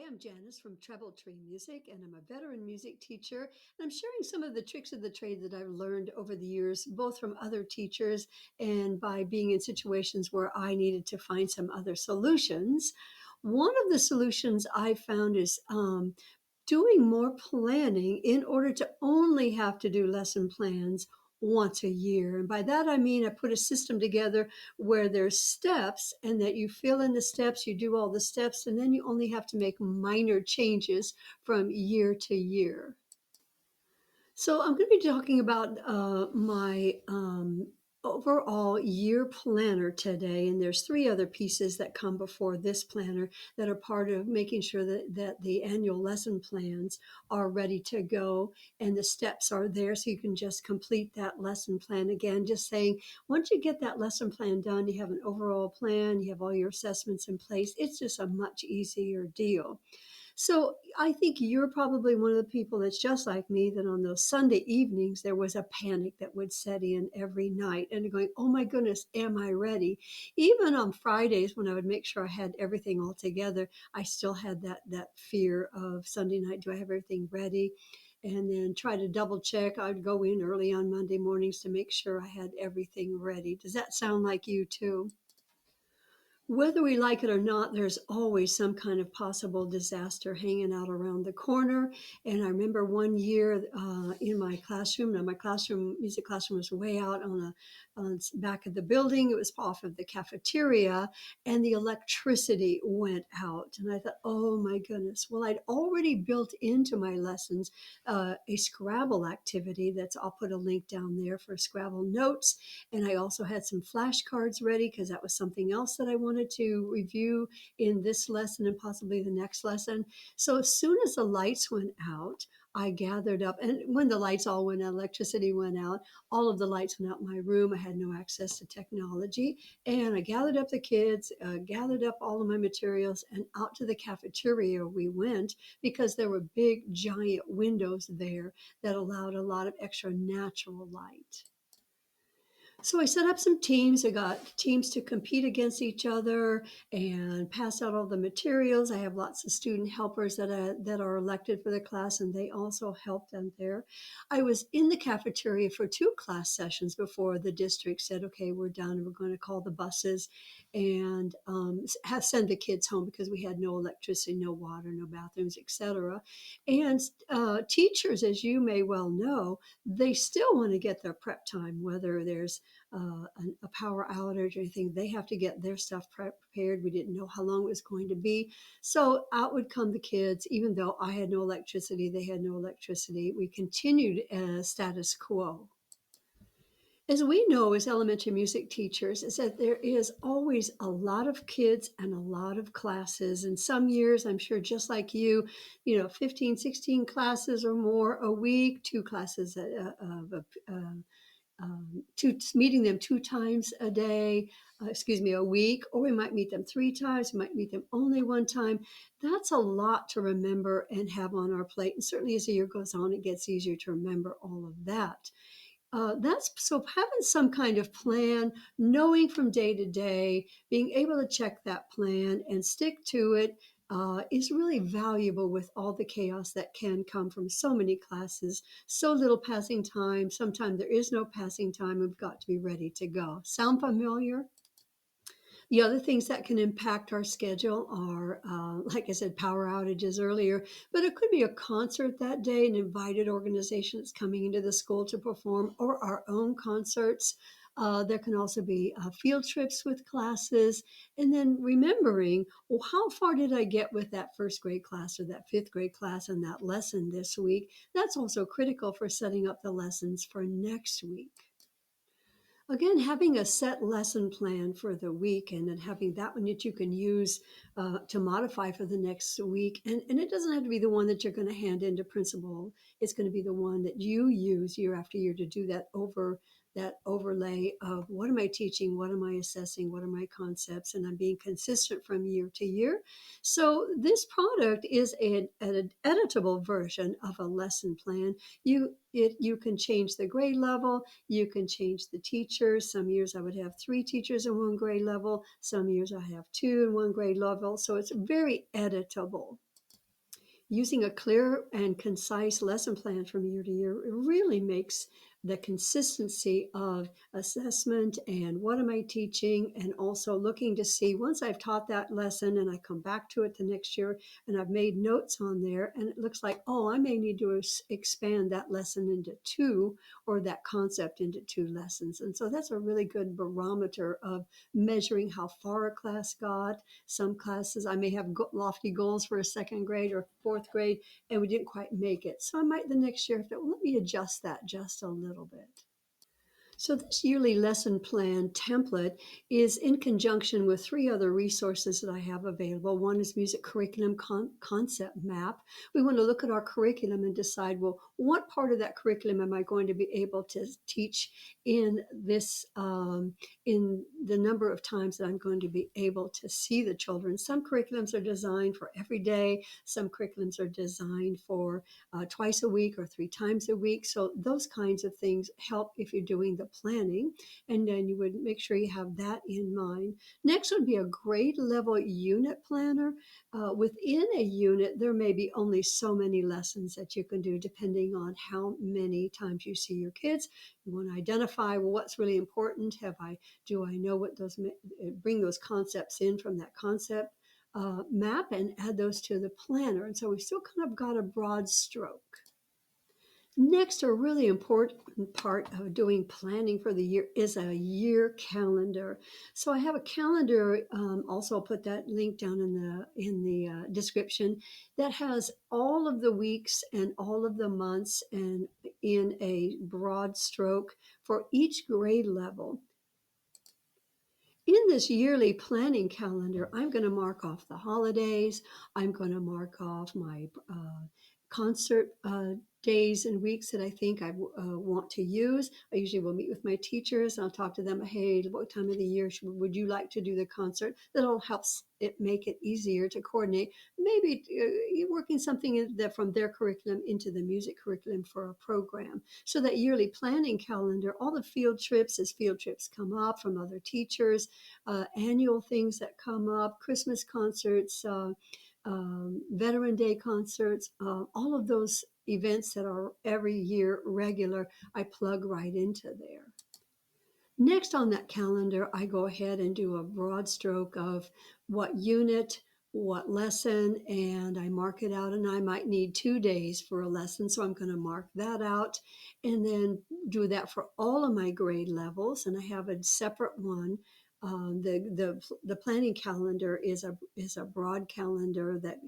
I'm Janice from Treble Tree Music, and I'm a veteran music teacher. And I'm sharing some of the tricks of the trade that I've learned over the years, both from other teachers and by being in situations where I needed to find some other solutions. One of the solutions I found is doing more planning in order to only have to do lesson plans once a year. And by that I mean I put a system together where there's steps and that you fill in the steps, you do all the steps, and then you only have to make minor changes from year to year. So I'm going to be talking about my overall year planner today, and there's three other pieces that come before this planner that are part of making sure that the annual lesson plans are ready to go and the steps are there so you can just complete that lesson plan again. Just saying, once you get that lesson plan done, you have an overall plan, you have all your assessments in place. It's just a much easier deal. So I think you're probably one of the people that's just like me, that on those Sunday evenings, there was a panic that would set in every night and going, oh my goodness, am I ready? Even on Fridays when I would make sure I had everything all together, I still had that fear of Sunday night. Do I have everything ready? And then try to double check. I'd go in early on Monday mornings to make sure I had everything ready. Does that sound like you too? Whether we like it or not, there's always some kind of possible disaster hanging out around the corner. And I remember one year in my classroom. Now my music classroom, was way out on the back of the building. It was off of the cafeteria, and the electricity went out. And I thought, oh my goodness. Well, I'd already built into my lessons a Scrabble activity. I'll put a link down there for Scrabble notes. And I also had some flashcards ready because that was something else that I wanted to review in this lesson and possibly the next lesson. So as soon as the lights went out, I gathered up, and when the lights all went out, electricity went out, all of the lights went out in my room. I had no access to technology. And I gathered up the kids, gathered up all of my materials, and out to the cafeteria we went because there were big, giant windows there that allowed a lot of extra natural light. So I set up some teams. I got teams to compete against each other and pass out all the materials. I have lots of student helpers that are elected for the class, and they also helped them there. I was in the cafeteria for two class sessions before the district said, "Okay, we're done. We're going to call the buses and have send the kids home because we had no electricity, no water, no bathrooms, etc." And teachers, as you may well know, they still want to get their prep time, whether there's a power outage or anything. They have to get their stuff prepared. We didn't know how long it was going to be. So out would come the kids, even though I had no electricity, they had no electricity. We continued status quo. As we know as elementary music teachers, is that there is always a lot of kids and a lot of classes. And some years, I'm sure just like you, 15, 16 classes or more a week, two classes meeting them two times a day, a week, or we might meet them three times, we might meet them only one time. That's a lot to remember and have on our plate. And certainly as the year goes on, it gets easier to remember all of that. That's so having some kind of plan, knowing from day to day, being able to check that plan and stick to it is really valuable with all the chaos that can come from so many classes, so little passing time. Sometimes there is no passing time. We've got to be ready to go. Sound familiar? The other things that can impact our schedule are, like I said, power outages earlier, but it could be a concert that day, an invited organization that's coming into the school to perform, or our own concerts. There can also be field trips with classes, and then remembering, well, how far did I get with that first grade class or that fifth grade class and that lesson this week? That's also critical for setting up the lessons for next week. Again, having a set lesson plan for the week and then having that one that you can use to modify for the next week. And it doesn't have to be the one that you're going to hand into principal. It's going to be the one that you use year after year to do that overlay of what am I teaching, what am I assessing, what are my concepts, and I'm being consistent from year to year. So this product is an editable version of a lesson plan. You can change the grade level, you can change the teachers. Some years I would have three teachers in one grade level. Some years I have two in one grade level. So it's very editable. Using a clear and concise lesson plan from year to year, it really makes the consistency of assessment and what am I teaching, and also looking to see once I've taught that lesson and I come back to it the next year and I've made notes on there and it looks like, oh, I may need to expand that lesson into two, or that concept into two lessons. And so that's a really good barometer of measuring how far a class got. Some classes I may have lofty goals for a second grade or fourth grade, and we didn't quite make it. So I might the next year, well, let me adjust that just a little bit. So, this yearly lesson plan template is in conjunction with three other resources that I have available. One is Music Curriculum Concept Map. We want to look at our curriculum and decide, well, what part of that curriculum am I going to be able to teach in this, in the number of times that I'm going to be able to see the children. Some curriculums are designed for every day, some curriculums are designed for twice a week or three times a week. So those kinds of things help if you're doing the planning, and then you would make sure you have that in mind. Next would be a grade level unit planner. Within a unit, there may be only so many lessons that you can do depending on how many times you see your kids. You want to identify, well, what's really important. Do I know what those, bring those concepts in from that concept map and add those to the planner. And so we still kind of got a broad stroke. Next, a really important part of doing planning for the year is a year calendar. So I have a calendar. Also, I'll put that link down in the description, that has all of the weeks and all of the months, and in a broad stroke for each grade level. In this yearly planning calendar, I'm going to mark off the holidays. I'm going to mark off my concert days and weeks that I think I want to use. I usually will meet with my teachers and I'll talk to them. Hey, what time of the year would you like to do the concert? That'll help it make it easier to coordinate. Maybe working something that from their curriculum into the music curriculum for a program. So that yearly planning calendar, all the field trips, as field trips come up from other teachers, annual things that come up, Christmas concerts, Veteran Day concerts, all of those events that are every year regular, I plug right into there. Next on that calendar, I go ahead and do a broad stroke of what unit, what lesson, and I mark it out. And I might need 2 days for a lesson, so I'm going to mark that out and then do that for all of my grade levels. And I have a separate one. The planning calendar is a broad calendar that.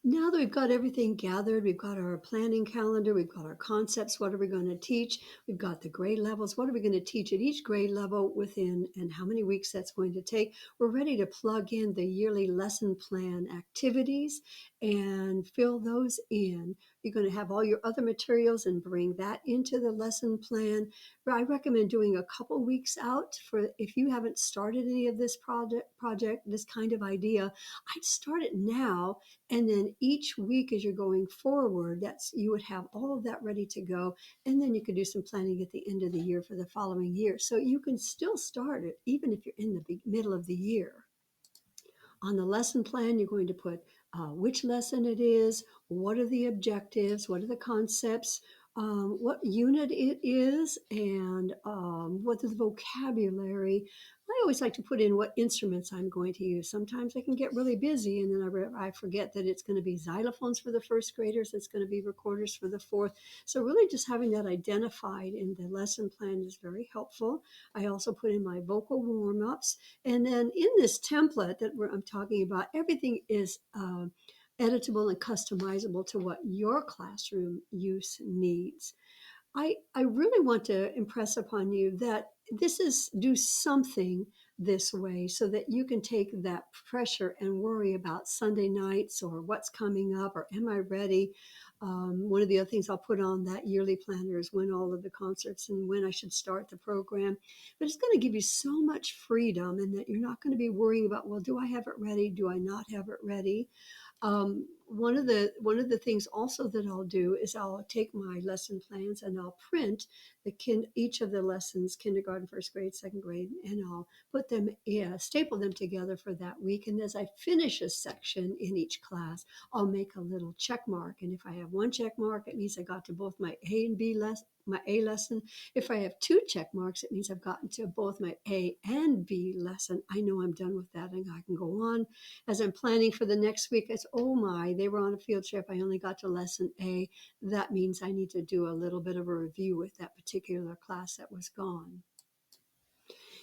Now that we've got everything gathered, we've got our planning calendar, we've got our concepts, what are we going to teach? We've got the grade levels, what are we going to teach at each grade level within, and how many weeks that's going to take. We're ready to plug in the yearly lesson plan activities and fill those in. You're going to have all your other materials and bring that into the lesson plan. But I recommend doing a couple weeks out. For if you haven't started any of this project, this kind of idea, I'd start it now, and then each week as you're going forward, you would have all of that ready to go. And then you could do some planning at the end of the year for the following year. So you can still start it even if you're in the middle of the year. On the lesson plan, you're going to put which lesson it is, what are the objectives, what are the concepts, what unit it is, and what is the vocabulary. I always like to put in what instruments I'm going to use. Sometimes I can get really busy and then I forget that it's going to be xylophones for the first graders, it's going to be recorders for the fourth. So really just having that identified in the lesson plan is very helpful. I also put in my vocal warm-ups. And then in this template that I'm talking about, everything is editable and customizable to what your classroom use needs. I really want to impress upon you that do something this way so that you can take that pressure and worry about Sunday nights or what's coming up or am I ready. One of the other things I'll put on that yearly planner is when all of the concerts and when I should start the program. But it's going to give you so much freedom, and that you're not going to be worrying about, well, do I have it ready? Do I not have it ready? One of the things also that I'll do is I'll take my lesson plans and I'll print each of the lessons, kindergarten, first grade, second grade, and I'll put them, yeah, staple them together for that week. And as I finish a section in each class, I'll make a little check mark. And if I have one check mark, it means I got to both my A and B lesson, my A lesson. If I have two check marks, it means I've gotten to both my A and B lesson. I know I'm done with that and I can go on. As I'm planning for the next week, it's, oh my, they were on a field trip. I only got to lesson A. That means I need to do a little bit of a review with that particular class that was gone.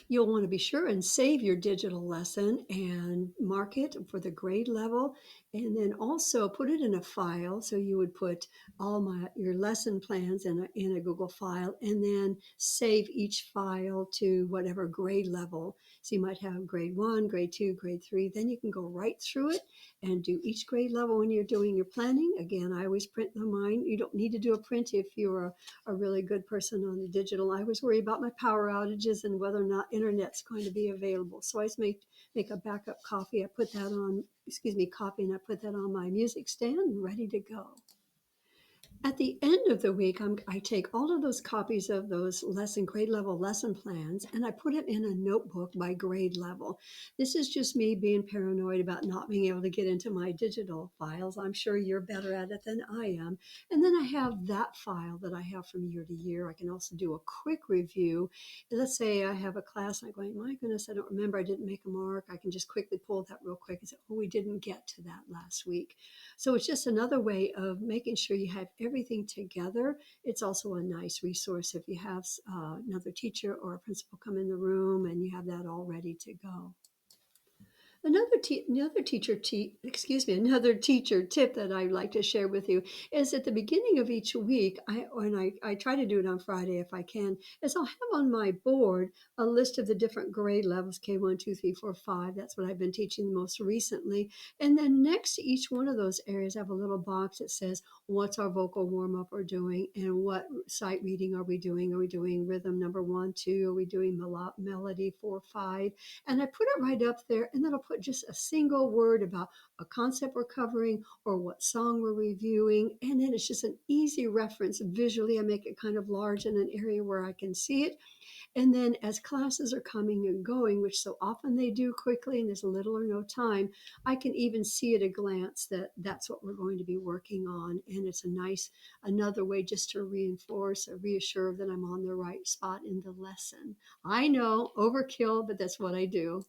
You'll want to be sure and save your digital lesson and mark it for the grade level, and then also put it in a file. So you would put your lesson plans in a Google file, and then save each file to whatever grade level. So you might have grade 1, grade 2, grade 3. Then you can go right through it and do each grade level when you're doing your planning. Again, I always print mine. You don't need to do a print if you're a really good person on the digital. I always worry about my power outages and whether or not internet's going to be available. So I always make a backup copy. I put that on, copy, and I put that on my music stand, ready to go. At the end of the week, I take all of those copies of those grade level lesson plans and I put it in a notebook by grade level. This is just me being paranoid about not being able to get into my digital files. I'm sure you're better at it than I am. And then I have that file that I have from year to year. I can also do a quick review. Let's say I have a class and I'm going, my goodness, I don't remember, I didn't make a mark. I can just quickly pull that real quick and say, oh, we didn't get to that last week. So it's just another way of making sure you have everything together. It's also a nice resource if you have another teacher or a principal come in the room and you have that all ready to go. Another teacher tip that I'd like to share with you is at the beginning of each week, I try to do it on Friday if I can, is I'll have on my board a list of the different grade levels, K1, 2, 3, 4, 5. That's what I've been teaching most recently. And then next to each one of those areas, I have a little box that says, what's our vocal warm-up we're doing and what sight reading are we doing? Are we doing rhythm number 1, 2? Are we doing melody 4, 5? And I put it right up there, and then I'll put just a single word about a concept we're covering or what song we're reviewing. And then it's just an easy reference. Visually, I make it kind of large in an area where I can see it. And then as classes are coming and going, which so often they do quickly and there's little or no time, I can even see at a glance that that's what we're going to be working on. And it's another way just to reinforce or reassure that I'm on the right spot in the lesson. I know, overkill, but that's what I do.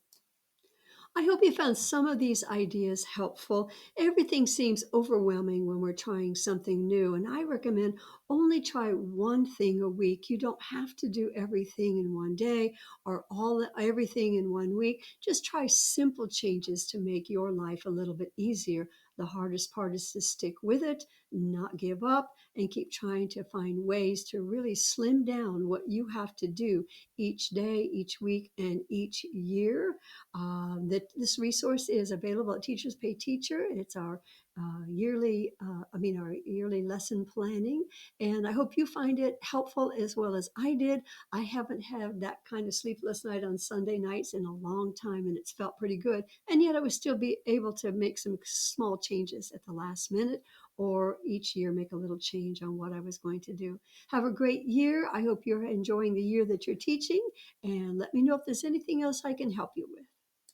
I hope you found some of these ideas helpful. Everything seems overwhelming when we're trying something new, and I recommend only try one thing a week. You don't have to do everything in one day or everything in one week. Just try simple changes to make your life a little bit easier. The hardest part is to stick with it, not give up, and keep trying to find ways to really slim down what you have to do each day, each week, and each year. This resource is available at Teachers Pay Teacher. It's our our yearly lesson planning. And I hope you find it helpful as well as I did. I haven't had that kind of sleepless night on Sunday nights in a long time, and it's felt pretty good. And yet I would still be able to make some small changes at the last minute or each year make a little change on what I was going to do. Have a great year. I hope you're enjoying the year that you're teaching, and let me know if there's anything else I can help you with.